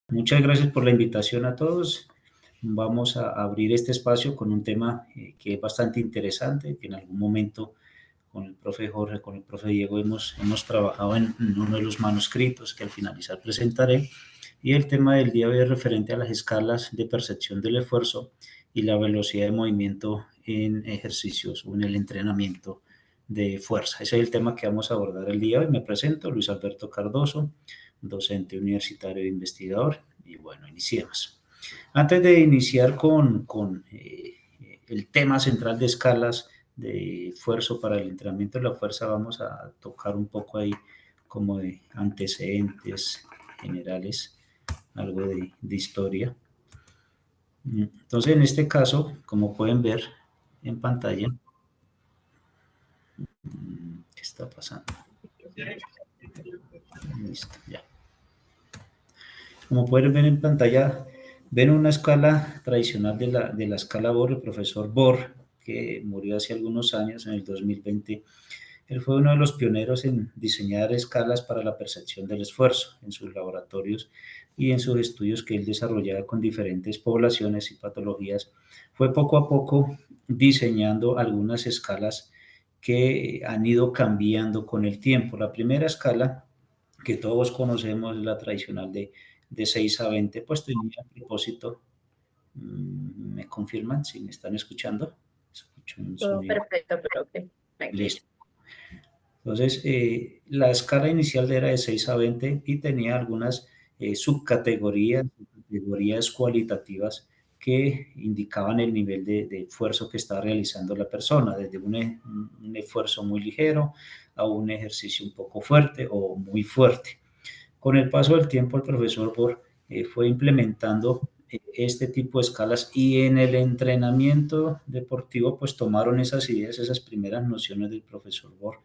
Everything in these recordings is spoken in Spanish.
Muchas gracias por la invitación a todos. Vamos a abrir este espacio con un tema que es bastante interesante, que en algún momento con el profe Jorge, con el profe Diego hemos trabajado en uno de los manuscritos que al finalizar presentaré. Y el tema del día de hoy es referente a las escalas de percepción del esfuerzo y la velocidad de movimiento en ejercicios o en el entrenamiento de fuerza. Ese es el tema que vamos a abordar el día de hoy. Me presento, Luis Alberto Cardoso, docente universitario e investigador. Y bueno, iniciemos. Antes de iniciar con el tema central de escalas de esfuerzo para el entrenamiento de la fuerza, vamos a tocar un poco ahí como de antecedentes generales, algo de historia. Entonces, en este caso, como pueden ver en pantalla, ¿qué está pasando? Listo, ya. Como pueden ver en pantalla, ven una escala tradicional de la escala Bohr, el profesor Bohr, que murió hace algunos años, en el 2020. Él fue uno de los pioneros en diseñar escalas para la percepción del esfuerzo en sus laboratorios y en sus estudios que él desarrollaba con diferentes poblaciones y patologías. Fue poco a poco diseñando algunas escalas que han ido cambiando con el tiempo. La primera escala que todos conocemos es la tradicional de 6 a 20, pues tenía a propósito, ¿me confirman si me están escuchando? Escucho un Todo sonido. perfecto, profe. Tranquilo. Listo. Entonces, la escala inicial era de 6 a 20 y tenía algunas subcategorías, categorías cualitativas que indicaban el nivel de esfuerzo que estaba realizando la persona, desde un esfuerzo muy ligero a un ejercicio un poco fuerte o muy fuerte. Con el paso del tiempo, el profesor Bohr fue implementando este tipo de escalas y en el entrenamiento deportivo, pues tomaron esas ideas, esas primeras nociones del profesor Bohr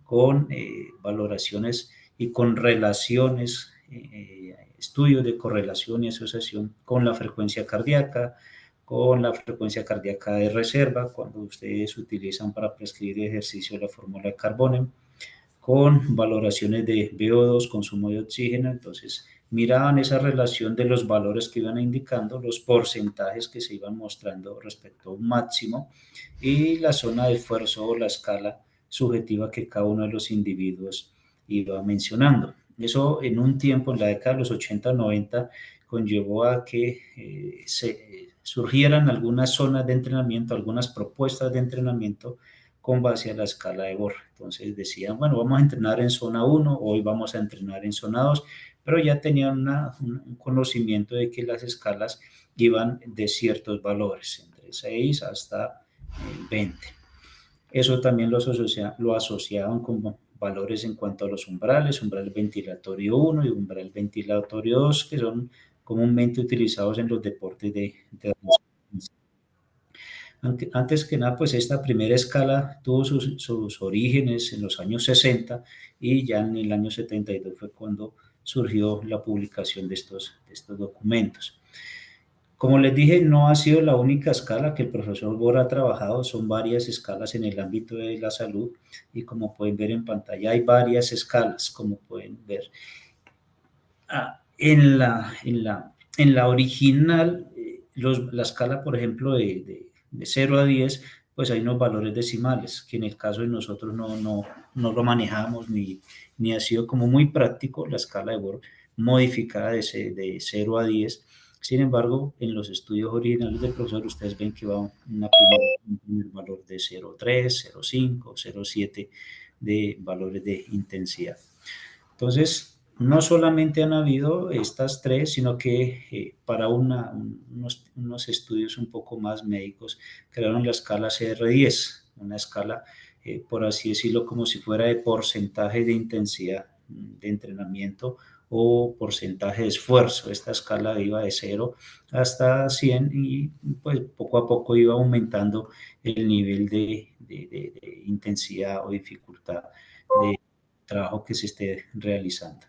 con valoraciones y con relaciones, estudios de correlación y asociación con la frecuencia cardíaca, con la frecuencia cardíaca de reserva, cuando ustedes utilizan para prescribir ejercicio la fórmula de Carbonell, con valoraciones de VO2, consumo de oxígeno. Entonces miraban esa relación de los valores que iban indicando, los porcentajes que se iban mostrando respecto a un máximo y la zona de esfuerzo o la escala subjetiva que cada uno de los individuos iba mencionando. Eso en un tiempo, en la década de los 80, 90, conllevó a que surgieran algunas zonas de entrenamiento, algunas propuestas de entrenamiento con base a la escala de Bohr. Entonces decían, bueno, vamos a entrenar en zona 1, hoy vamos a entrenar en zona 2, pero ya tenían un conocimiento de que las escalas iban de ciertos valores, entre 6 hasta 20. Eso también lo asociaban con valores en cuanto a los umbrales, umbral ventilatorio 1 y umbral ventilatorio 2, que son comúnmente utilizados en los deportes de antes que nada, pues esta primera escala tuvo sus orígenes en los años 60 y ya en el año 72 fue cuando surgió la publicación de estos documentos. Como les dije, no ha sido la única escala que el profesor Bohr ha trabajado, son varias escalas en el ámbito de la salud y como pueden ver en pantalla hay varias escalas, como pueden ver. En la original, la escala, por ejemplo, de 0 a 10, pues hay unos valores decimales, que en el caso de nosotros no lo manejamos, ni ha sido como muy práctico la escala de Bohr modificada de 0 a 10. Sin embargo, en los estudios originales del profesor, ustedes ven que va un primer valor de 0,3, 0,5, 0,7 de valores de intensidad. Entonces, no solamente han habido estas tres, sino que para unos estudios un poco más médicos crearon la escala CR10, una escala, por así decirlo, como si fuera de porcentaje de intensidad de entrenamiento o porcentaje de esfuerzo. Esta escala iba de 0 hasta 100 y pues poco a poco iba aumentando el nivel de intensidad o dificultad de trabajo que se esté realizando.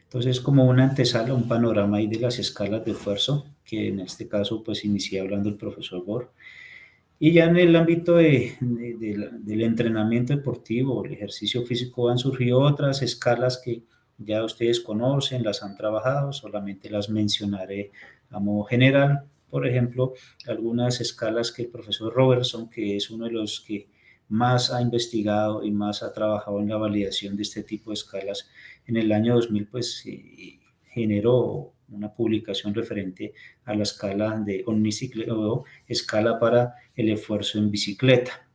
Entonces, como una antesala, un panorama ahí de las escalas de esfuerzo, que en este caso pues inicié hablando el profesor Bohr. Y ya en el ámbito del entrenamiento deportivo, el ejercicio físico, han surgido otras escalas que ya ustedes conocen, las han trabajado, solamente las mencionaré a modo general. Por ejemplo, algunas escalas que el profesor Robertson, que es uno de los que más ha investigado y más ha trabajado en la validación de este tipo de escalas, en el año 2000, pues generó una publicación referente a la escala de Omniciclo, o escala para el esfuerzo en bicicleta.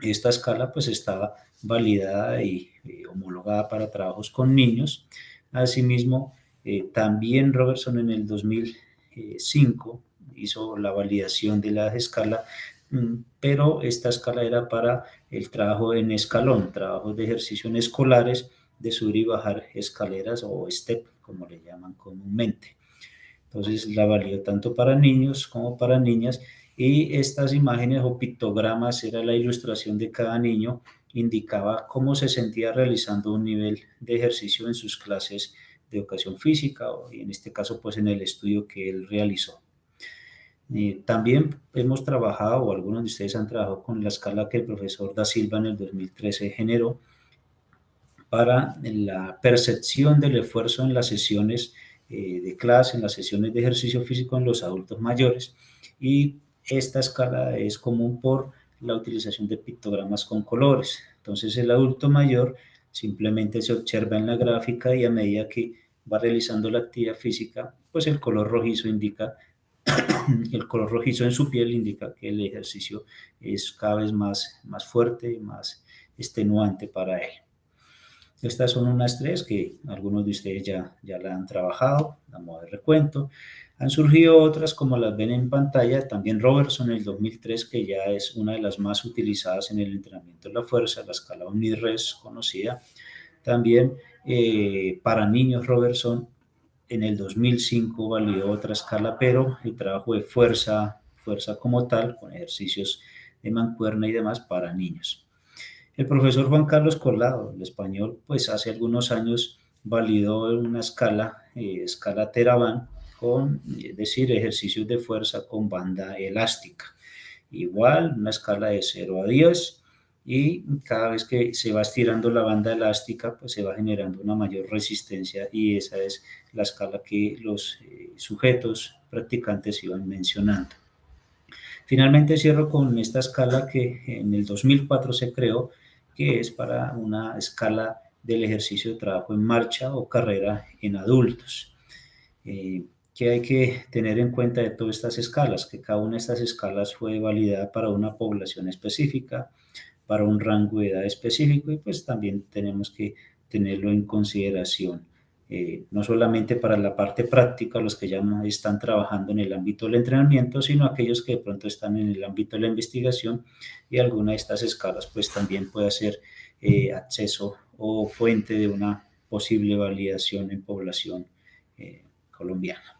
Esta escala pues estaba validada y homologada para trabajos con niños. Asimismo, también Robertson en el 2005 hizo la validación de la escala, pero esta escala era para el trabajo en escalón, trabajos de ejercicio en escolares, de subir y bajar escaleras o step, como le llaman comúnmente. Entonces la validó tanto para niños como para niñas, y estas imágenes o pictogramas era la ilustración de cada niño, indicaba cómo se sentía realizando un nivel de ejercicio en sus clases de educación física, o en este caso pues en el estudio que él realizó. También hemos trabajado, o algunos de ustedes han trabajado con la escala que el profesor Da Silva en el 2013 generó para la percepción del esfuerzo en las sesiones de clase, en las sesiones de ejercicio físico en los adultos mayores, y esta escala es común por la utilización de pictogramas con colores. Entonces el adulto mayor simplemente se observa en la gráfica, y a medida que va realizando la actividad física, pues el color rojizo indica, el color rojizo en su piel indica que el ejercicio es cada vez más fuerte, más extenuante para él. Estas son unas tres que algunos de ustedes ya la han trabajado, a modo de recuento. Han surgido otras como las ven en pantalla, también Robertson en el 2003, que ya es una de las más utilizadas en el entrenamiento de la fuerza, la escala Omni-Res conocida. También para niños Robertson en el 2005 validó otra escala, pero el trabajo de fuerza como tal, con ejercicios de mancuerna y demás para niños. El profesor Juan Carlos Colado, el español, pues hace algunos años validó una escala, escala Teraban, con, es decir, ejercicios de fuerza con banda elástica. Igual, una escala de 0 a 10, y cada vez que se va estirando la banda elástica, pues se va generando una mayor resistencia, y esa es la escala que los sujetos practicantes iban mencionando. Finalmente cierro con esta escala que en el 2004 se creó, que es para una escala del ejercicio de trabajo en marcha o carrera en adultos. ¿Qué hay que tener en cuenta de todas estas escalas? Que cada una de estas escalas fue validada para una población específica, para un rango de edad específico, y pues también tenemos que tenerlo en consideración. No solamente para la parte práctica, los que ya no están trabajando en el ámbito del entrenamiento, sino aquellos que de pronto están en el ámbito de la investigación, y alguna de estas escalas pues también puede ser acceso o fuente de una posible validación en población colombiana.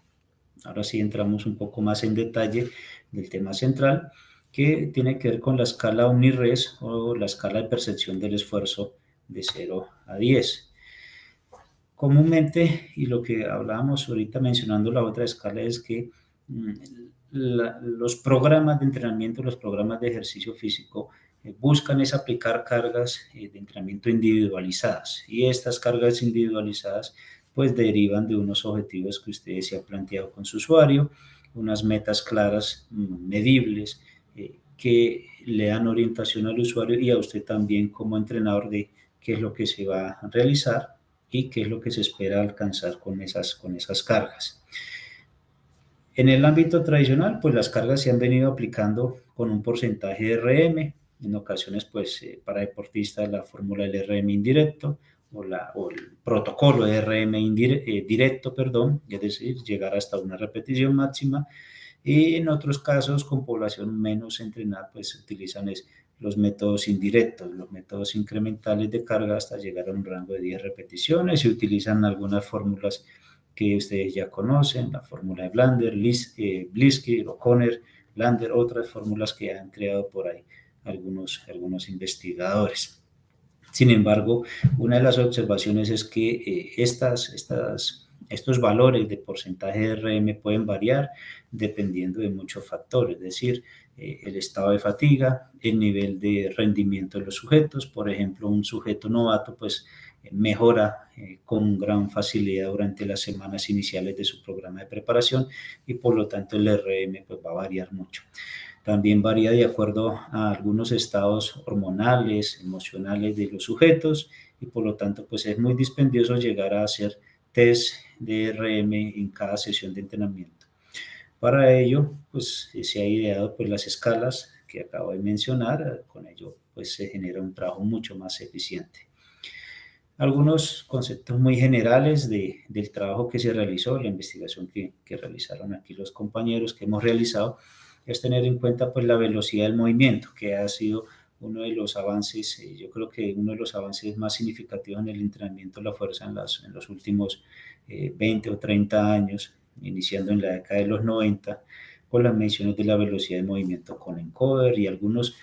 Ahora sí entramos un poco más en detalle del tema central, que tiene que ver con la escala Omni-Res, o la escala de percepción del esfuerzo de 0 a 10. Comúnmente, y lo que hablábamos ahorita mencionando la otra escala, es que los programas de entrenamiento, los programas de ejercicio físico, buscan es aplicar cargas de entrenamiento individualizadas, y estas cargas individualizadas pues derivan de unos objetivos que usted se ha planteado con su usuario, unas metas claras, medibles, que le dan orientación al usuario y a usted también como entrenador de qué es lo que se va a realizar y qué es lo que se espera alcanzar con esas cargas. En el ámbito tradicional, pues las cargas se han venido aplicando con un porcentaje de RM, en ocasiones pues para deportistas la fórmula del RM indirecto, o el protocolo de RM directo, perdón, es decir, llegar hasta una repetición máxima, y en otros casos con población menos entrenada pues se utilizan los métodos indirectos, los métodos incrementales de carga hasta llegar a un rango de 10 repeticiones. Se utilizan algunas fórmulas que ustedes ya conocen, la fórmula de Blander, Bliski, O'Connor, Lander, otras fórmulas que han creado por ahí algunos investigadores. Sin embargo, una de las observaciones es que estas Estos valores de porcentaje de RM pueden variar dependiendo de muchos factores, es decir, el estado de fatiga, el nivel de rendimiento de los sujetos. Por ejemplo, un sujeto novato pues mejora con gran facilidad durante las semanas iniciales de su programa de preparación y por lo tanto el RM pues, va a variar mucho. También varía de acuerdo a algunos estados hormonales, emocionales de los sujetos y por lo tanto pues es muy dispendioso llegar a hacer test de RM en cada sesión de entrenamiento. Para ello, pues se ha ideado pues las escalas que acabo de mencionar, con ello pues se genera un trabajo mucho más eficiente. Algunos conceptos muy generales del trabajo que se realizó, la investigación que realizaron aquí los compañeros que hemos realizado, es tener en cuenta pues la velocidad del movimiento, que ha sido uno de los avances, yo creo que uno de los avances más significativos en el entrenamiento de la fuerza en los últimos 20 o 30 años, iniciando en la década de los 90, con las mediciones de la velocidad de movimiento con encoder y algunos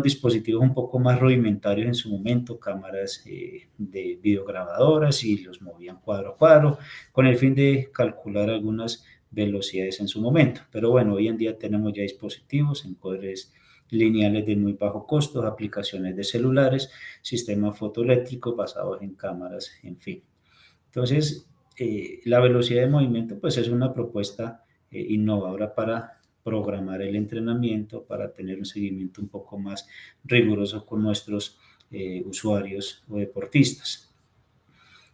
dispositivos un poco más rudimentarios en su momento, cámaras de videograbadoras y los movían cuadro a cuadro con el fin de calcular algunas velocidades en su momento. Pero bueno, hoy en día tenemos ya dispositivos, encoders lineales de muy bajo costo, aplicaciones de celulares, sistemas fotoeléctricos basados en cámaras, en fin. Entonces, la velocidad de movimiento pues es una propuesta innovadora para programar el entrenamiento, para tener un seguimiento un poco más riguroso con nuestros usuarios o deportistas.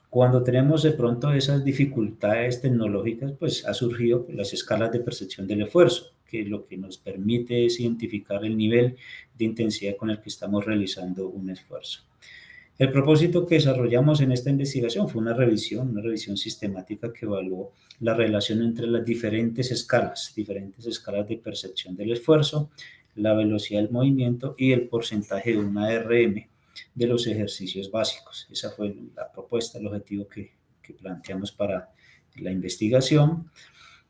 Cuando tenemos de pronto esas dificultades tecnológicas, pues ha surgido las escalas de percepción del esfuerzo, que lo que nos permite es identificar el nivel de intensidad con el que estamos realizando un esfuerzo. El propósito que desarrollamos en esta investigación fue una revisión sistemática que evaluó la relación entre las diferentes escalas de percepción del esfuerzo, la velocidad del movimiento y el porcentaje de una RM de los ejercicios básicos. Esa fue la propuesta, el objetivo que planteamos para la investigación.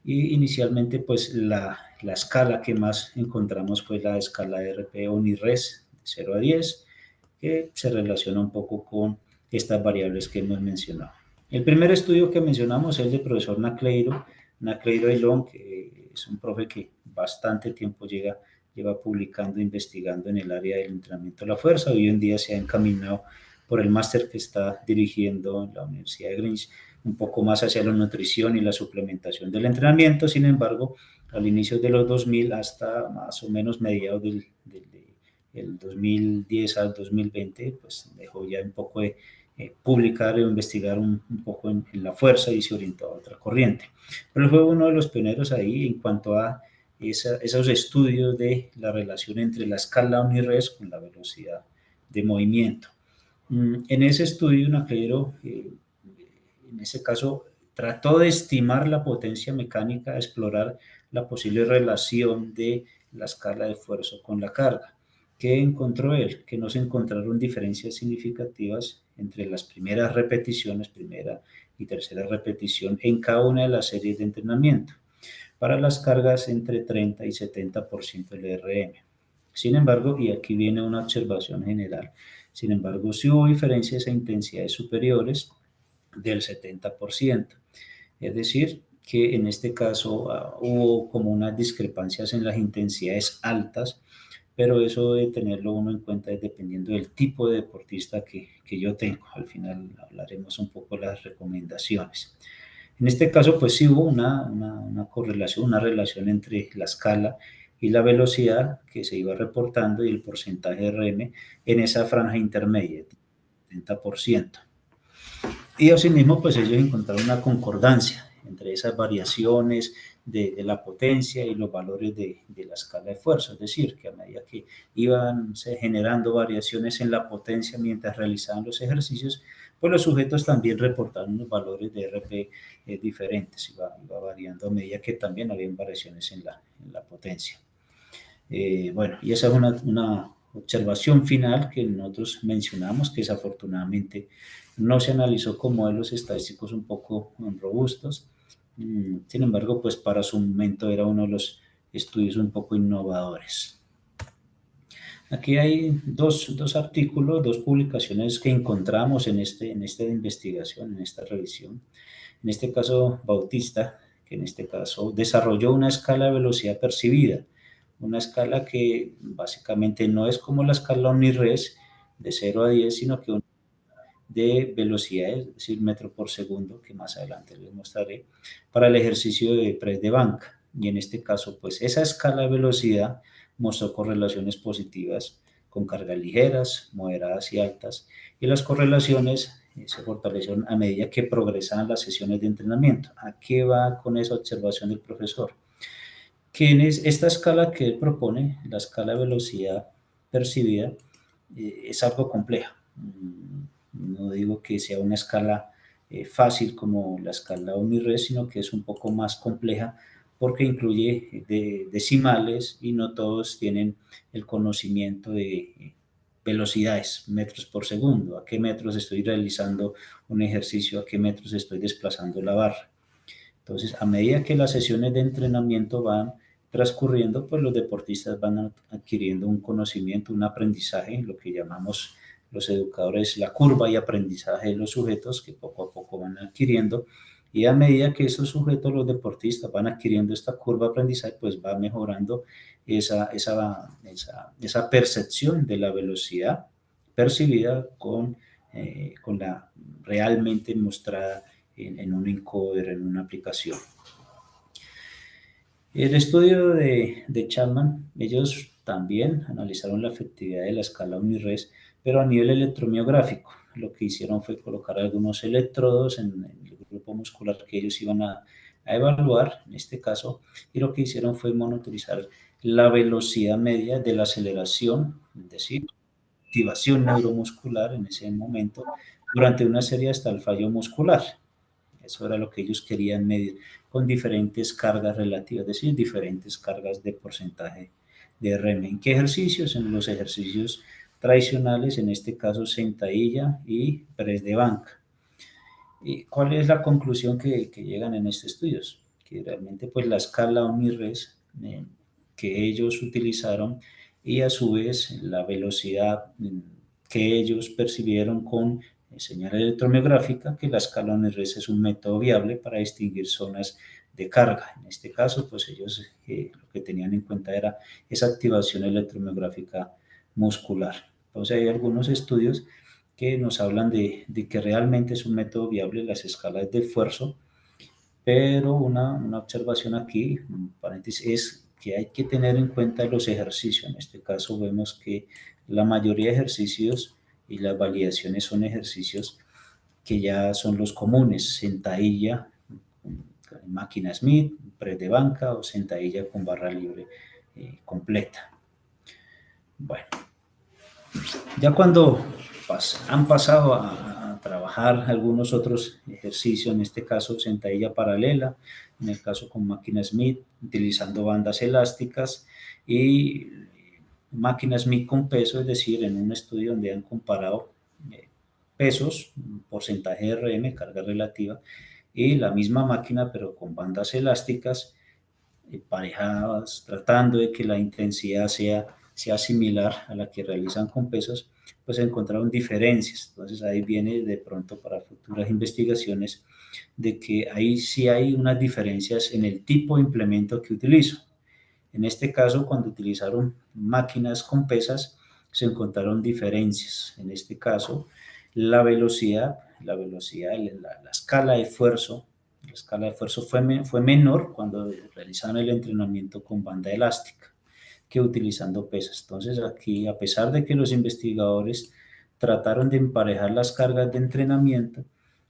Y inicialmente, pues la escala que más encontramos fue la escala RP UNIRES de 0 a 10, que se relaciona un poco con estas variables que hemos mencionado. El primer estudio que mencionamos es el del profesor Nacleiro Ailón, que es un profe que bastante tiempo lleva publicando, investigando en el área del entrenamiento de la fuerza. Hoy en día se ha encaminado por el máster que está dirigiendo en la Universidad de Greenwich, un poco más hacia la nutrición y la suplementación del entrenamiento. Sin embargo, al inicio de los 2000 hasta más o menos mediados del 2010 al 2020, pues dejó ya un poco de publicar o investigar un poco en la fuerza y se orientó a otra corriente. Pero fue uno de los pioneros ahí en cuanto a esos estudios de la relación entre la escala UNIRES con la velocidad de movimiento. En ese estudio, Nacleiro, en ese caso, trató de estimar la potencia mecánica, explorar la posible relación de la escala de esfuerzo con la carga. ¿Qué encontró él? Que no se encontraron diferencias significativas entre las primeras repeticiones, primera y tercera repetición, en cada una de las series de entrenamiento, para las cargas entre 30 y 70% del RM. Sin embargo, y aquí viene una observación general, sin embargo, sí hubo diferencias a intensidades superiores del 70%. Es decir, que en este caso hubo como unas discrepancias en las intensidades altas, pero eso de tenerlo uno en cuenta es dependiendo del tipo de deportista que yo tengo. Al final hablaremos un poco de las recomendaciones. En este caso, pues sí hubo una correlación, una relación entre la escala y la velocidad que se iba reportando y el porcentaje de RM en esa franja intermedia, 70%. Y asimismo, pues ellos encontraron una concordancia entre esas variaciones de la potencia y los valores de la escala de esfuerzo, es decir, que a medida que iban generando variaciones en la potencia mientras realizaban los ejercicios, pues los sujetos también reportaron unos valores de RP diferentes, iba variando a medida que también habían variaciones en la potencia. Bueno, y esa es una observación final que nosotros mencionamos, que desafortunadamente no se analizó con modelos estadísticos un poco robustos. Sin embargo, pues para su momento era uno de los estudios un poco innovadores. Aquí hay dos artículos, dos publicaciones que encontramos en esta investigación, en esta revisión. en este caso Bautista, que en este caso desarrolló una escala de velocidad percibida, una escala que básicamente no es como la escala OmniRes de 0 a 10, sino que de velocidades, es decir, metro por segundo, que más adelante les mostraré, para el ejercicio de press de banca. Y en este caso, pues esa escala de velocidad mostró correlaciones positivas con cargas ligeras, moderadas y altas, y las correlaciones se fortalecieron a medida que progresaban las sesiones de entrenamiento. ¿A qué va con esa observación del profesor? Que en esta escala que él propone, la escala de velocidad percibida, es algo compleja. No digo que sea una escala fácil como la escala OmniRes, sino que es un poco más compleja porque incluye decimales y no todos tienen el conocimiento de velocidades, metros por segundo, a qué metros estoy realizando un ejercicio, a qué metros estoy desplazando la barra. Entonces, a medida que las sesiones de entrenamiento van transcurriendo, pues los deportistas van adquiriendo un conocimiento, un aprendizaje, lo que llamamos los educadores la curva y aprendizaje de los sujetos que poco a poco van adquiriendo. Y a medida que esos sujetos, los deportistas, van adquiriendo esta curva de aprendizaje, pues va mejorando esa percepción de la velocidad percibida con la realmente mostrada en un encoder, en una aplicación. El estudio de Chapman, ellos también analizaron la efectividad de la escala OmniRes, pero a nivel electromiográfico. Lo que hicieron fue colocar algunos electrodos en el grupo muscular que ellos iban a evaluar, en este caso, y lo que hicieron fue monitorizar la velocidad media de la aceleración, es decir, activación neuromuscular en ese momento, durante una serie hasta el fallo muscular. Eso era lo que ellos querían medir con diferentes cargas relativas, es decir, diferentes cargas de porcentaje de RM. ¿En qué ejercicios? En los ejercicios tradicionales, en este caso sentadilla y press de banca. ¿Y cuál es la conclusión que llegan en estos estudios? Que realmente pues la escala OmniRes que ellos utilizaron y a su vez la velocidad que ellos percibieron con señal electromiográfica, que la escala OmniRes es un método viable para distinguir zonas de carga. En este caso, pues ellos lo que tenían en cuenta era esa activación electromiográfica muscular. Entonces hay algunos estudios que nos hablan de que realmente es un método viable las escalas de esfuerzo, pero una observación aquí, un paréntesis, es que hay que tener en cuenta los ejercicios. En este caso vemos que la mayoría de ejercicios y las validaciones son ejercicios que ya son los comunes, sentadilla, máquina Smith, press de banca o sentadilla con barra libre completa. Bueno, ya cuando han pasado a trabajar algunos otros ejercicios, en este caso sentadilla paralela, en el caso con máquina Smith, utilizando bandas elásticas y máquina Smith con peso, es decir, en un estudio donde han comparado pesos, porcentaje de RM, carga relativa, y la misma máquina pero con bandas elásticas parejadas, tratando de que la intensidad sea similar a la que realizan con pesos, pues encontraron diferencias. Entonces ahí viene de pronto para futuras investigaciones de que ahí sí hay unas diferencias en el tipo de implemento que utilizo. En este caso, cuando utilizaron máquinas con pesas, se encontraron diferencias. En este caso, la escala de esfuerzo, fue menor cuando realizaron el entrenamiento con banda elástica que utilizando pesas. Entonces, aquí, a pesar de que los investigadores trataron de emparejar las cargas de entrenamiento,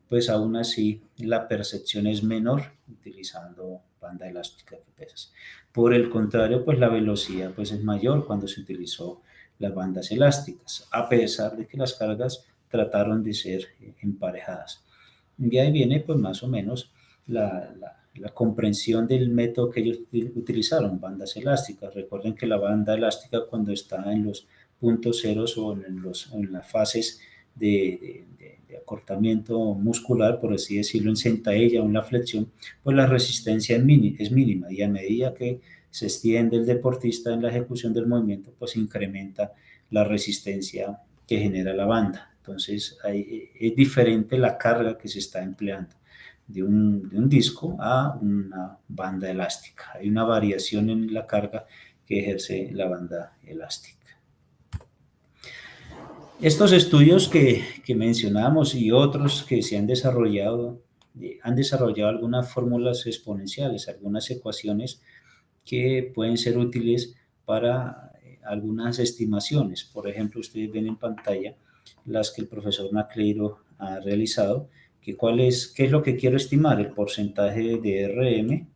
pues aún así la percepción es menor utilizando banda elástica que pesas. Por el contrario, pues la velocidad pues es mayor cuando se utilizó las bandas elásticas, a pesar de que las cargas trataron de ser emparejadas. Y ahí viene pues más o menos la comprensión del método que ellos utilizaron, bandas elásticas. Recuerden que la banda elástica cuando está en los puntos ceros o en las fases de acortamiento muscular, por así decirlo, en sentadilla o en la flexión, pues la resistencia es mínima y a medida que se extiende el deportista en la ejecución del movimiento, pues incrementa la resistencia que genera la banda. Entonces, es diferente la carga que se está empleando. de un disco a una banda elástica. Hay una variación en la carga que ejerce la banda elástica. Estos estudios que mencionamos y otros que se han desarrollado algunas fórmulas exponenciales, algunas ecuaciones que pueden ser útiles para algunas estimaciones. Por ejemplo, ustedes ven en pantalla las que el profesor Nacleiro ha realizado, qué es lo que quiero estimar, el porcentaje de RM,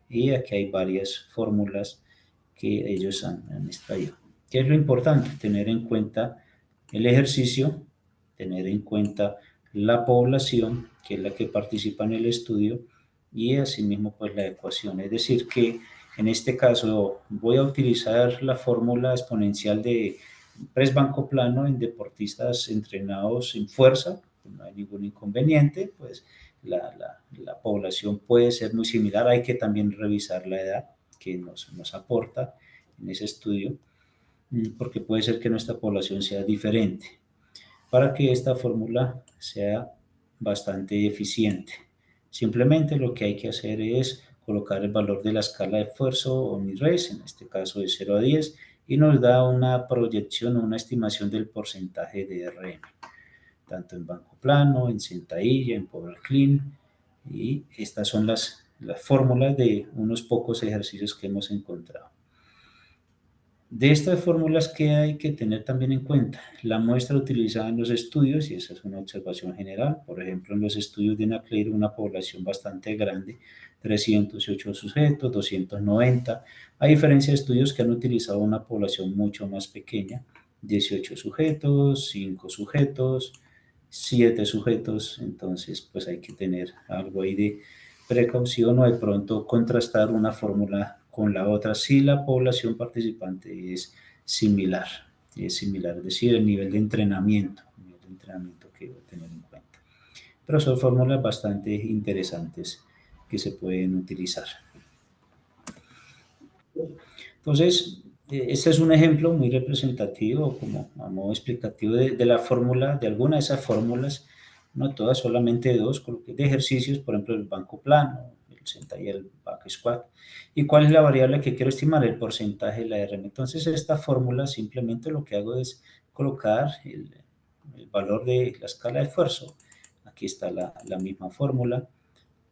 y aquí hay varias fórmulas que ellos han extraído. ¿Qué es lo importante? Tener en cuenta el ejercicio, tener en cuenta la población, que es la que participa en el estudio, y asimismo pues la ecuación. Es decir, que en este caso voy a utilizar la fórmula exponencial de press banco plano en deportistas entrenados en fuerza, no hay ningún inconveniente, pues la población puede ser muy similar, hay que también revisar la edad que nos aporta en ese estudio, porque puede ser que nuestra población sea diferente, para que esta fórmula sea bastante eficiente. Simplemente lo que hay que hacer es colocar el valor de la escala de esfuerzo OMI-RES, en este caso de 0 a 10, y nos da una proyección o una estimación del porcentaje de RM, tanto en banco plano, en sentadilla, en power clean, y estas son las fórmulas de unos pocos ejercicios que hemos encontrado. De estas fórmulas que hay que tener también en cuenta, la muestra utilizada en los estudios, y esa es una observación general, por ejemplo, en los estudios de Nacleiro, una población bastante grande, 308 sujetos, 290, a diferencia de estudios que han utilizado una población mucho más pequeña, 18 sujetos, 5 sujetos, 7 sujetos, entonces pues hay que tener algo ahí de precaución o de pronto contrastar una fórmula con la otra si la población participante es decir, el nivel de entrenamiento que debo tener en cuenta. Pero son fórmulas bastante interesantes que se pueden utilizar. Entonces, este es un ejemplo muy representativo, como a modo explicativo de la fórmula, de alguna de esas fórmulas, no todas, solamente dos, de ejercicios, por ejemplo, el banco plano, el sentadilla, el back squat. ¿Y cuál es la variable que quiero estimar? El porcentaje de la RM. Entonces, esta fórmula simplemente lo que hago es colocar el valor de la escala de esfuerzo. Aquí está la misma fórmula.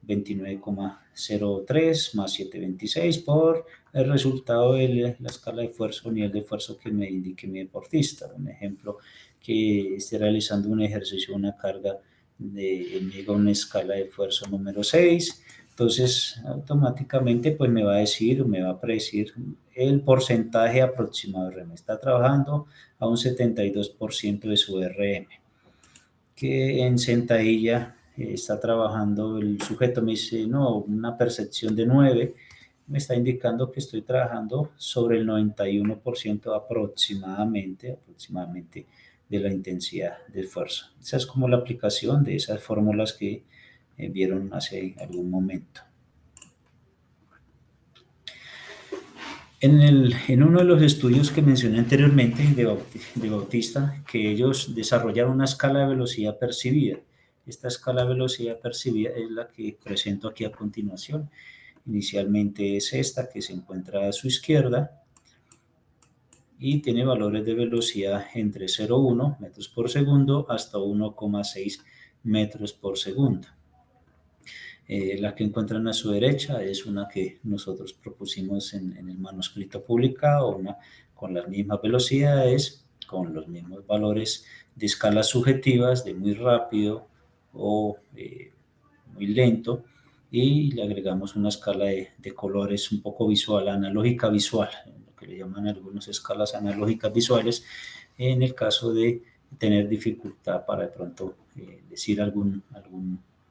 29,03 más 7,26 por el resultado de la escala de esfuerzo, nivel de esfuerzo que me indique mi deportista. Un ejemplo, que esté realizando un ejercicio, una carga de una escala de esfuerzo número 6, entonces automáticamente pues me va a decir, me va a predecir el porcentaje aproximado de RM. Está trabajando a un 72% de su RM, que en sentadilla está trabajando, el sujeto me dice, no, una percepción de 9, me está indicando que estoy trabajando sobre el 91% aproximadamente de la intensidad de esfuerzo. Esa es como la aplicación de esas fórmulas que vieron hace algún momento. En uno de los estudios que mencioné anteriormente de Bautista, que ellos desarrollaron una escala de velocidad percibida. Esta escala de velocidad percibida es la que presento aquí a continuación. Inicialmente es esta que se encuentra a su izquierda y tiene valores de velocidad entre 0,1 metros por segundo hasta 1,6 metros por segundo. La que encuentran a su derecha es una que nosotros propusimos en el manuscrito publicado, una con las mismas velocidades, con los mismos valores de escalas subjetivas, de muy rápido o muy lento, y le agregamos una escala de colores un poco visual, analógica visual, lo que le llaman algunas escalas analógicas visuales, en el caso de tener dificultad para de pronto decir algún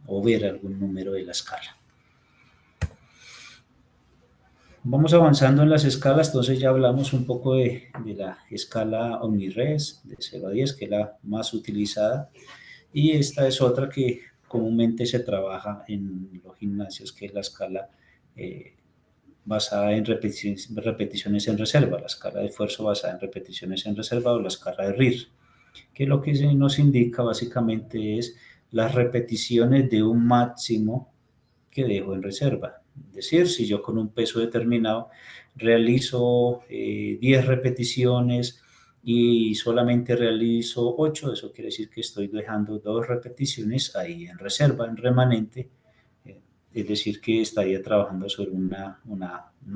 o ver algún número de la escala. Vamos avanzando en las escalas, entonces ya hablamos un poco de la escala OMI-RES de 0 a 10, que es la más utilizada, y esta es otra que comúnmente se trabaja en los gimnasios, que es la escala basada en repeticiones en reserva, la escala de esfuerzo basada en repeticiones en reserva o la escala de RIR, que lo que nos indica básicamente es las repeticiones de un máximo que dejo en reserva. Es decir, si yo con un peso determinado realizo 10 repeticiones y solamente realizo 8, eso quiere decir que estoy dejando 2 repeticiones ahí en reserva, en remanente, es decir, que estaría trabajando sobre un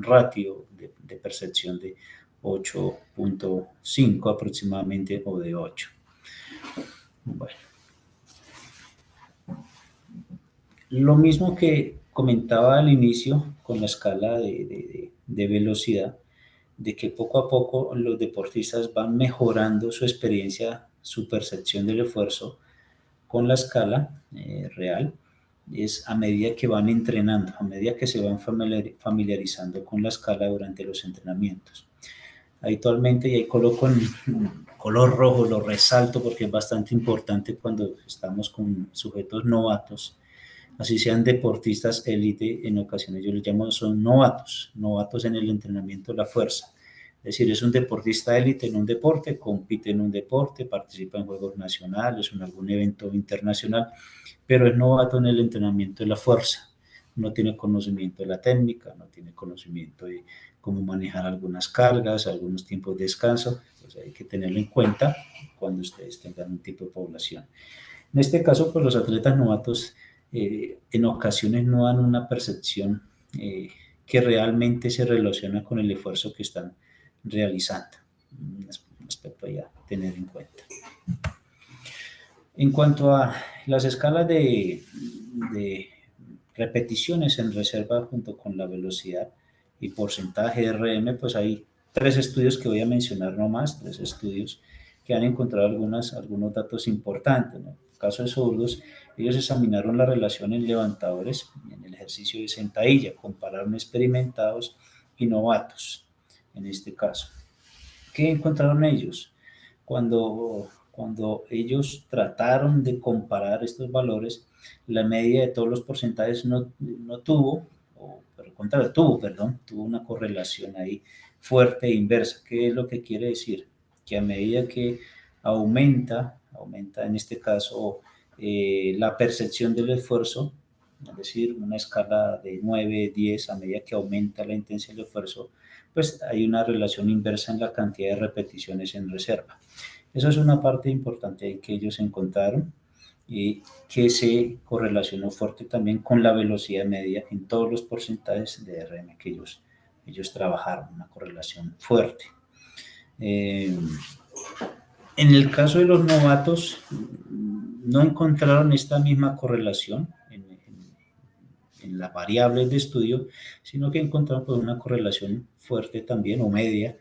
ratio de percepción de 8.5 aproximadamente o de 8. Bueno, lo mismo que comentaba al inicio con la escala de velocidad, de que poco a poco los deportistas van mejorando su experiencia, su percepción del esfuerzo con la escala real, es a medida que van entrenando, a medida que se van familiarizando con la escala durante los entrenamientos. Habitualmente, y ahí coloco en color rojo, lo resalto porque es bastante importante cuando estamos con sujetos novatos, así sean deportistas élite, en ocasiones yo les llamo, son novatos, novatos en el entrenamiento de la fuerza. Es decir, es un deportista élite en un deporte, compite en un deporte, participa en juegos nacionales o en algún evento internacional, pero es novato en el entrenamiento de la fuerza. No tiene conocimiento de la técnica, no tiene conocimiento de cómo manejar algunas cargas, algunos tiempos de descanso, pues hay que tenerlo en cuenta cuando ustedes tengan un tipo de población. En este caso, pues los atletas novatos en ocasiones no dan una percepción que realmente se relaciona con el esfuerzo que están realizando. Un aspecto a tener en cuenta. En cuanto a las escalas de repeticiones en reserva junto con la velocidad y porcentaje de RM, pues hay 3 estudios que voy a mencionar nomás, 3 estudios que han encontrado algunos datos importantes. ¿No? En el caso de zurdos, ellos examinaron la relación en levantadores en el ejercicio de sentadilla, compararon experimentados y novatos en este caso. ¿Qué encontraron ellos? Cuando ellos trataron de comparar estos valores, la media de todos los porcentajes no tuvo, o por el contrario, tuvo una correlación ahí fuerte e inversa. ¿Qué es lo que quiere decir? Que a medida que aumenta en este caso la percepción del esfuerzo, es decir, una escala de 9, 10, a medida que aumenta la intensidad del esfuerzo, pues hay una relación inversa en la cantidad de repeticiones en reserva. Eso es una parte importante que ellos encontraron y que se correlacionó fuerte también con la velocidad media en todos los porcentajes de RM que ellos trabajaron, una correlación fuerte. En el caso de los novatos, no encontraron esta misma correlación en las variables de estudio, sino que encontraron pues, una correlación fuerte también o media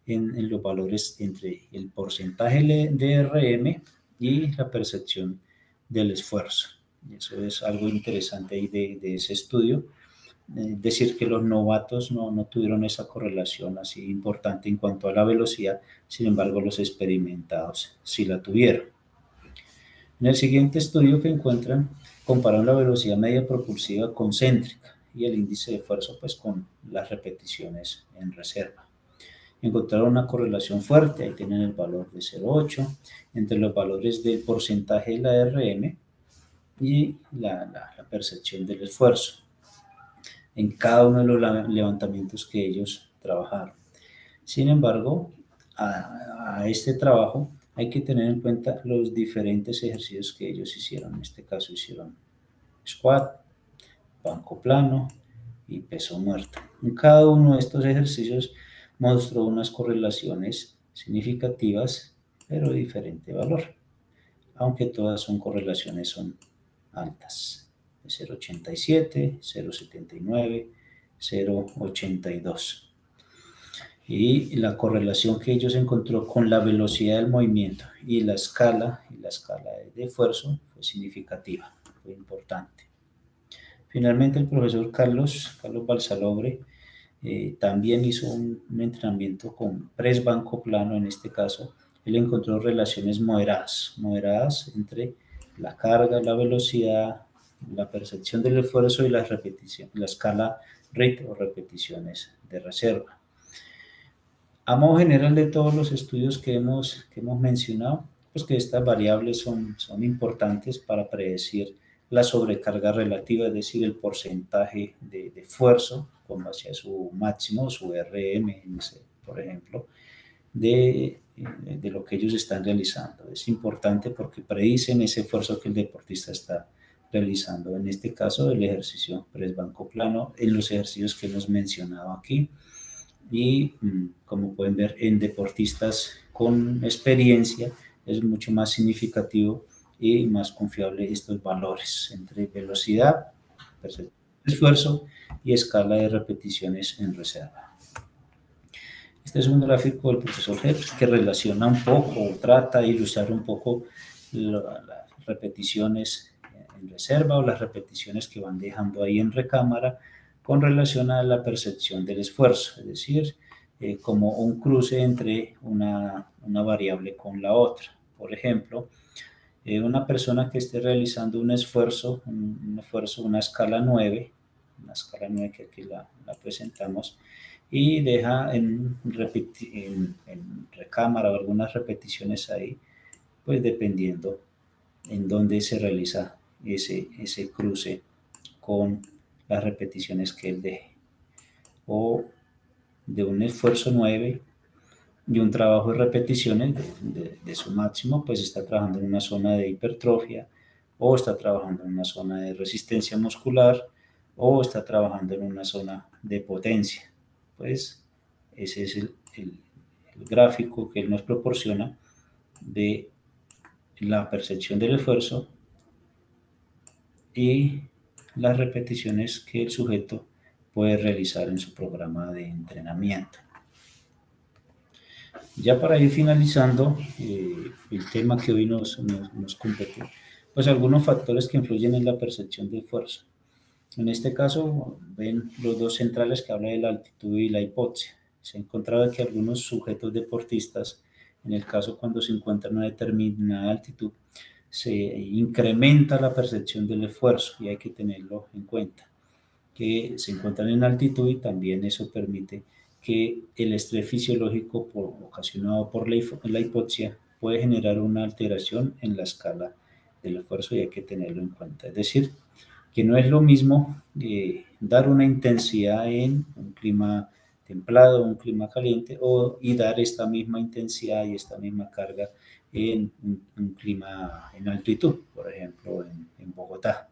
en los valores entre el porcentaje de RM y la percepción del esfuerzo. Eso es algo interesante ahí de ese estudio. Decir que los novatos no tuvieron esa correlación así importante en cuanto a la velocidad, sin embargo los experimentados sí la tuvieron. En el siguiente estudio que encuentran, compararon la velocidad media propulsiva concéntrica y el índice de esfuerzo pues, con las repeticiones en reserva. Encontraron una correlación fuerte, ahí tienen el valor de 0,8, entre los valores del porcentaje de la RM y la percepción del esfuerzo en cada uno de los levantamientos que ellos trabajaron. Sin embargo, a este trabajo hay que tener en cuenta los diferentes ejercicios que ellos hicieron. En este caso hicieron squat, banco plano y peso muerto. En cada uno de estos ejercicios mostró unas correlaciones significativas, pero de diferente valor, aunque todas son correlaciones son altas, de 0,87, 0,79, 0,82. Y la correlación que ellos encontró con la velocidad del movimiento y la escala de esfuerzo fue significativa, fue importante. Finalmente, el profesor Carlos Balsalobre también hizo un entrenamiento con press banco plano, en este caso, él encontró relaciones moderadas entre la carga, la velocidad, la percepción del esfuerzo y la escala rate o repeticiones de reserva. A modo general de todos los estudios que hemos mencionado, pues que estas variables son importantes para predecir la sobrecarga relativa, es decir, el porcentaje de esfuerzo con base a su máximo, su RM, por ejemplo, de lo que ellos están realizando. Es importante porque predicen ese esfuerzo que el deportista está realizando. En este caso, el ejercicio press banco plano, en los ejercicios que hemos mencionado aquí. Y como pueden ver, en deportistas con experiencia es mucho más significativo y más confiable estos valores entre velocidad, percepción de esfuerzo y escala de repeticiones en reserva. Este es un gráfico del profesor Hepp que relaciona un poco, trata de ilustrar un poco las repeticiones en reserva o las repeticiones que van dejando ahí en recámara con relación a la percepción del esfuerzo, es decir, como un cruce entre una variable con la otra. Por ejemplo, una persona que esté realizando un esfuerzo, una escala 9 que aquí la presentamos, y deja en recámara o algunas repeticiones ahí, pues dependiendo en dónde se realiza ese cruce con las repeticiones que él deje. O de un esfuerzo 9 y un trabajo de repeticiones de su máximo, pues está trabajando en una zona de hipertrofia o está trabajando en una zona de resistencia muscular o está trabajando en una zona de potencia. Pues ese es el gráfico que él nos proporciona de la percepción del esfuerzo y las repeticiones que el sujeto puede realizar en su programa de entrenamiento. Ya para ir finalizando el tema que hoy nos compete, pues algunos factores que influyen en la percepción de esfuerzo. En este caso, ven los dos centrales que hablan de la altitud y la hipoxia. Se ha encontrado que algunos sujetos deportistas, en el caso cuando se encuentran a una determinada altitud, se incrementa la percepción del esfuerzo y hay que tenerlo en cuenta, que se encuentran en altitud y también eso permite que el estrés fisiológico ocasionado por la hipoxia puede generar una alteración en la escala del esfuerzo y hay que tenerlo en cuenta. Es decir, que no es lo mismo dar una intensidad en un clima templado, un clima caliente, y dar esta misma intensidad y esta misma carga en un clima en altitud, por ejemplo, en Bogotá.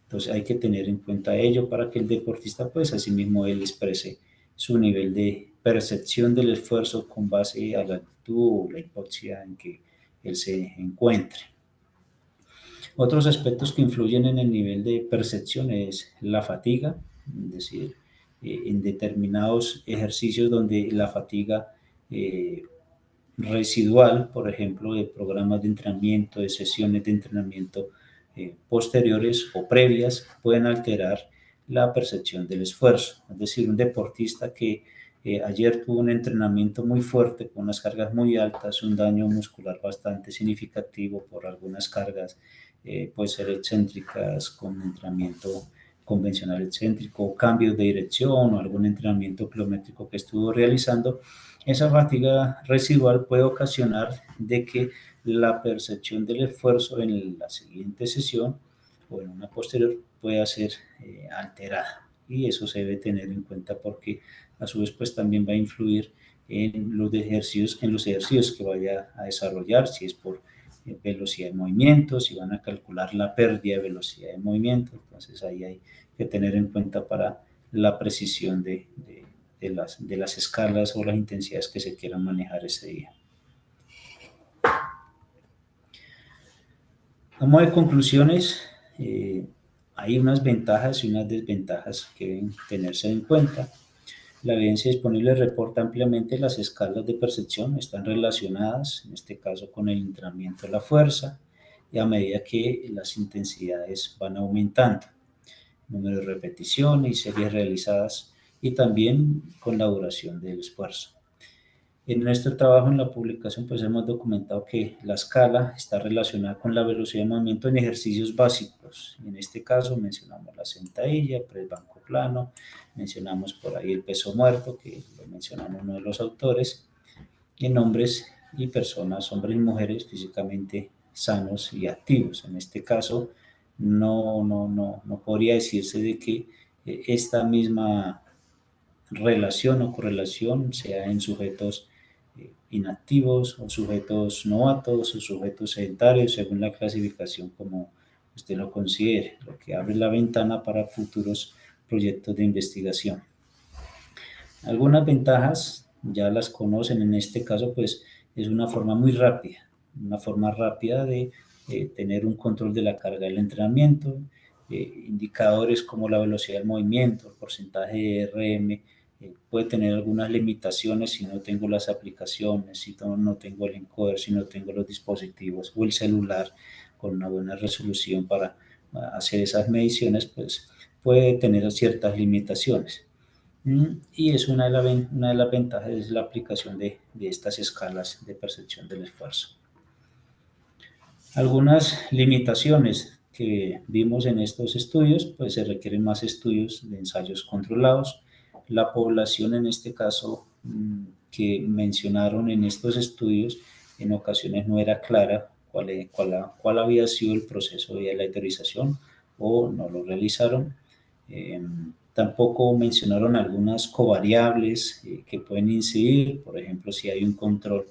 Entonces hay que tener en cuenta ello para que el deportista, pues asimismo, él exprese su nivel de percepción del esfuerzo con base a la altitud o la hipoxia en que él se encuentre. Otros aspectos que influyen en el nivel de percepción es la fatiga, es decir, en determinados ejercicios donde la fatiga residual, por ejemplo, de programas de entrenamiento, de sesiones de entrenamiento posteriores o previas, pueden alterar la percepción del esfuerzo. Es decir, un deportista que ayer tuvo un entrenamiento muy fuerte con unas cargas muy altas, un daño muscular bastante significativo por algunas cargas, puede ser excéntricas con entrenamiento convencional excéntrico, cambios de dirección o algún entrenamiento kilométrico que estuvo realizando, esa fatiga residual puede ocasionar de que la percepción del esfuerzo en la siguiente sesión o en una posterior pueda ser alterada. Y eso se debe tener en cuenta porque a su vez pues también va a influir en los ejercicios que vaya a desarrollar, si es por velocidad de movimiento, si van a calcular la pérdida de velocidad de movimiento. Entonces ahí hay que tener en cuenta para la precisión de las escalas o las intensidades que se quieran manejar ese día. Como de conclusiones, hay unas ventajas y unas desventajas que deben tenerse en cuenta. La evidencia disponible reporta ampliamente las escalas de percepción, están relacionadas, en este caso, con el entrenamiento de la fuerza, y a medida que las intensidades van aumentando, número de repeticiones y series realizadas, y también con la duración del esfuerzo. En nuestro trabajo en la publicación pues hemos documentado que la escala está relacionada con la velocidad de movimiento en ejercicios básicos. En este caso mencionamos la sentadilla, press banco plano, mencionamos por ahí el peso muerto, que lo mencionamos uno de los autores, en hombres y personas, hombres y mujeres físicamente sanos y activos. En este caso no podría decirse de que esta misma relación o correlación sea en sujetos inactivos o sujetos novatos o sujetos sedentarios, según la clasificación como usted lo considere, lo que abre la ventana para futuros proyectos de investigación. Algunas ventajas ya las conocen, en este caso pues es una forma rápida de tener un control de la carga del entrenamiento, indicadores como la velocidad del movimiento, el porcentaje de RM, puede tener algunas limitaciones si no tengo las aplicaciones, si no tengo el encoder, si no tengo los dispositivos o el celular con una buena resolución para hacer esas mediciones, pues puede tener ciertas limitaciones. Y es una de las ventajas es la aplicación de estas escalas de percepción del esfuerzo. Algunas limitaciones que vimos en estos estudios, pues se requieren más estudios de ensayos controlados. La población en este caso que mencionaron en estos estudios en ocasiones no era clara cuál había sido el proceso de aleatorización o no lo realizaron. Tampoco mencionaron algunas covariables que pueden incidir, por ejemplo, si hay un control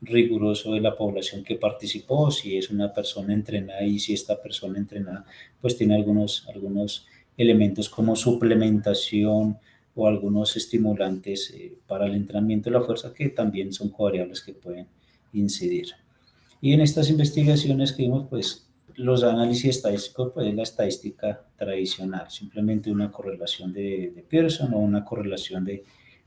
riguroso de la población que participó, si es una persona entrenada y si esta persona entrenada pues tiene algunos elementos como suplementación o algunos estimulantes para el entrenamiento de la fuerza que también son covariables que pueden incidir. Y en estas investigaciones que vimos, pues los análisis estadísticos, pues es la estadística tradicional, simplemente una correlación de Pearson o una correlación de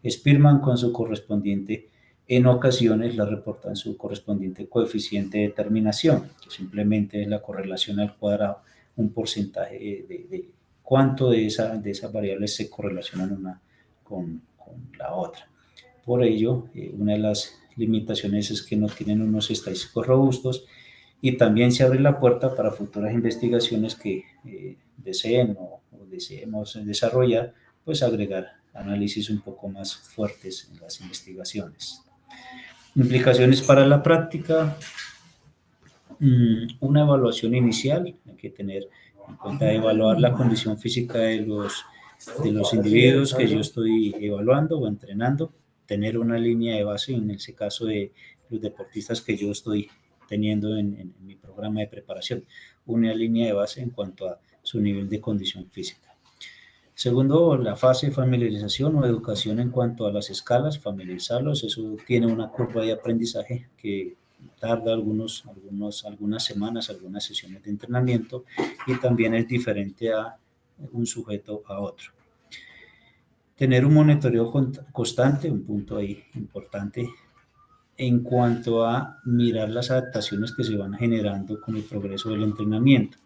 Spearman con su correspondiente, en ocasiones la reportan su correspondiente coeficiente de determinación, que simplemente es la correlación al cuadrado, un porcentaje de cuánto de esas variables se correlacionan una con la otra. Por ello, una de las limitaciones es que no tienen unos estadísticos robustos y también se abre la puerta para futuras investigaciones que deseen o deseemos desarrollar, pues agregar análisis un poco más fuertes en las investigaciones. Implicaciones para la práctica, una evaluación inicial, hay que tener en cuenta evaluar la condición física de los individuos que yo estoy evaluando o entrenando, tener una línea de base en ese caso de los deportistas que yo estoy teniendo en mi programa de preparación, una línea de base en cuanto a su nivel de condición física. Segundo, la fase de familiarización o educación en cuanto a las escalas, familiarizarlos, eso tiene una curva de aprendizaje que tarda algunas semanas, algunas sesiones de entrenamiento y también es diferente a un sujeto a otro. Tener un monitoreo constante, un punto ahí importante en cuanto a mirar las adaptaciones que se van generando con el progreso del entrenamiento.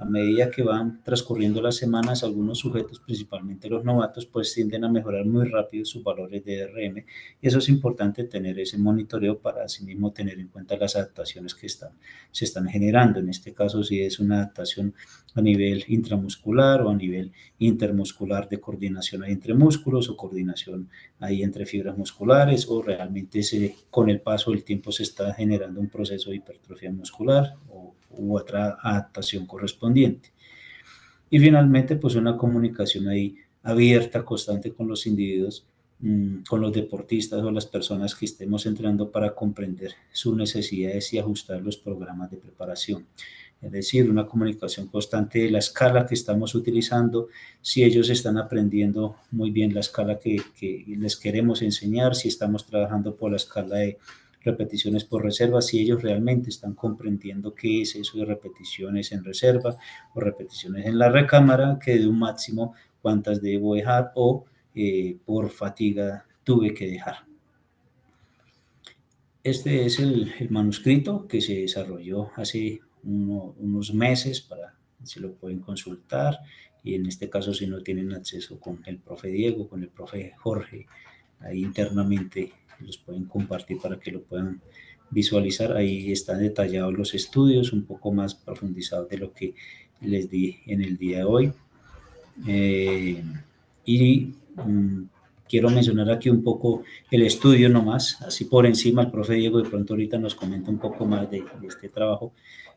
A medida que van transcurriendo las semanas, algunos sujetos, principalmente los novatos, pues tienden a mejorar muy rápido sus valores de RM y eso es importante tener ese monitoreo para asimismo tener en cuenta las adaptaciones que se están generando. En este caso, si es una adaptación a nivel intramuscular o a nivel intermuscular de coordinación entre músculos o coordinación ahí entre fibras musculares o realmente con el paso del tiempo se está generando un proceso de hipertrofia muscular u otra adaptación correspondiente. Y finalmente, pues una comunicación ahí abierta, constante con los individuos, con los deportistas o las personas que estemos entrenando para comprender sus necesidades y ajustar los programas de preparación. Es decir, una comunicación constante de la escala que estamos utilizando, si ellos están aprendiendo muy bien la escala que les queremos enseñar, si estamos trabajando por la escala de repeticiones por reserva, si ellos realmente están comprendiendo qué es eso de repeticiones en reserva o repeticiones en la recámara, que de un máximo cuántas debo dejar o por fatiga tuve que dejar. Este es el manuscrito que se desarrolló hace unos meses se lo pueden consultar y en este caso si no tienen acceso con el profe Diego, con el profe Jorge, ahí internamente los pueden compartir para que lo puedan visualizar. Ahí están detallados los estudios, un poco más profundizados de lo que les di en el día de hoy. Y quiero mencionar aquí un poco el estudio nomás, así por encima el profe Diego de pronto ahorita nos comenta un poco más de este trabajo,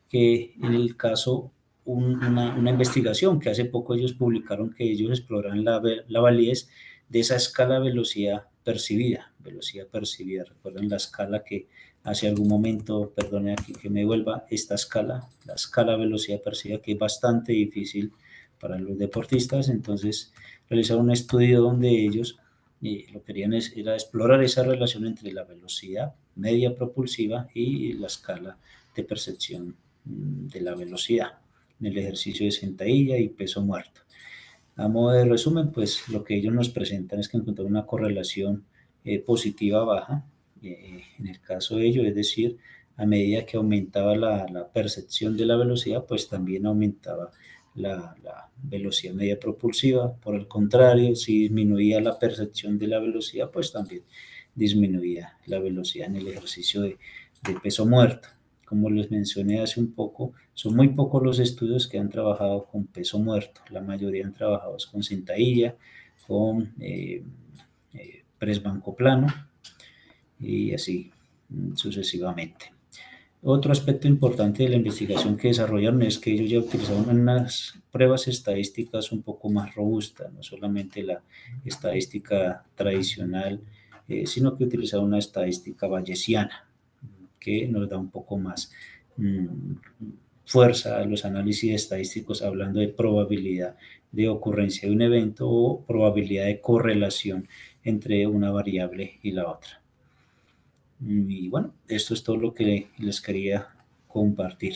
que en el caso una investigación que hace poco ellos publicaron, que ellos exploran la validez de esa escala de velocidad percibida. Velocidad percibida, recuerden la escala que hace algún momento, perdone aquí que me vuelva, esta escala, la escala de velocidad percibida, que es bastante difícil para los deportistas. Entonces realizaron un estudio donde ellos lo querían era explorar esa relación entre la velocidad media propulsiva y la escala de percepción de la velocidad en el ejercicio de sentadilla y peso muerto. A modo de resumen, pues lo que ellos nos presentan es que encontraron una correlación positiva baja, en el caso de ellos, es decir, a medida que aumentaba la percepción de la velocidad, pues también aumentaba la velocidad media propulsiva. Por el contrario, si disminuía la percepción de la velocidad, pues también disminuía la velocidad en el ejercicio de peso muerto. Como les mencioné hace un poco, son muy pocos los estudios que han trabajado con peso muerto. La mayoría han trabajado con sentadilla, con press banco plano y así sucesivamente. Otro aspecto importante de la investigación que desarrollaron es que ellos ya utilizaron unas pruebas estadísticas un poco más robustas, no solamente la estadística tradicional, sino que utilizaron una estadística bayesiana, que nos da un poco más mmm, fuerza a los análisis estadísticos, hablando de probabilidad de ocurrencia de un evento o probabilidad de correlación entre una variable y la otra. Y bueno, esto es todo lo que les quería compartir.